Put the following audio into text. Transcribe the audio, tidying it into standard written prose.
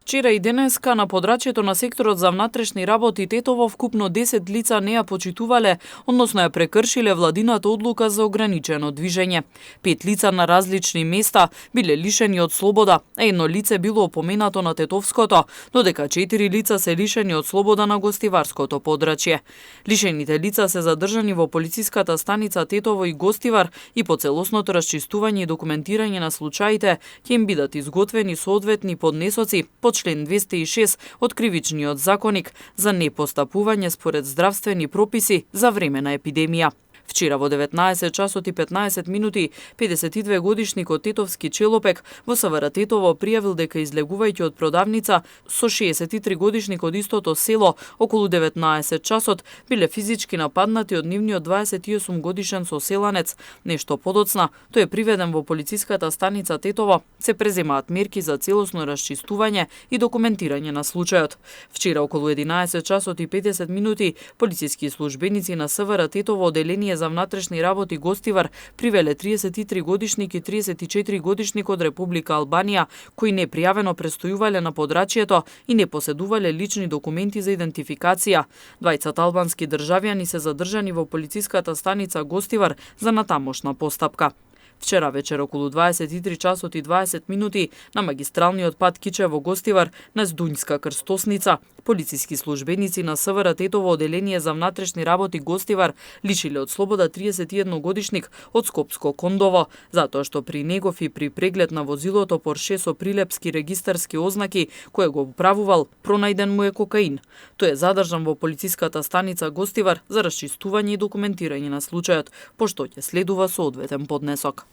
Вчера и денеска на подрачјето на секторот за внатрешни работи Тетово вкупно 10 лица не ја почитувале, односно ја прекршиле владината одлука за ограничено движење. 5 лица на различни места биле лишени од слобода, а едно лице било опоменато на Тетовското, додека 4 лица се лишени од слобода на Гостиварското подрачје. Лишените лица се задржани во полициската станица Тетово и Гостивар и по целосното расчистување и документирање на случаите ќе им бидат изготвени соодветни поднесоци по член 206 од Кривичниот законник за непостапување според здравствени прописи за време на епидемија. Вчера во 19 часот и 15 минути 52 годишникот Тетовски Челопек во СВР Тетово пријавил дека излегувајќи од продавница со 63 годишник од истото село околу 19 часот биле физички нападнати од нивниот 28 годишен соселанец. Нешто подоцна тој е приведен во полициската станица Тетово, се преземаат мерки за целосно расчистување и документирање на случајот. Вчера околу 11 часот и 50 минути полициски службеници на СВР Тетово оделение за внатрешни работи Гостивар привеле 33 годишник и 34 годишник од Република Албанија, кои непријавено престојувале на подрачјето и не поседувале лични документи за идентификација. Двајцата албански државјани се задржани во полициската станица Гостивар за натамошна постапка. Вчера вечер околу 23 часот и 20 минути на магистралниот пат Кичево Гостивар на Здуњска крстосница полициски службеници на СВР Тетово оделение за внатрешни работи Гостивар лишиле од слобода 31 годишник од Скопско Кондово, затоа што при негов и при преглед на возилото Порше со прилепски регистарски ознаки кој го управувал, пронајден му е кокаин. Тој е задржан во полициската станица Гостивар за расчистување и документирање на случајот, пошто ќе следува соодветен поднесок.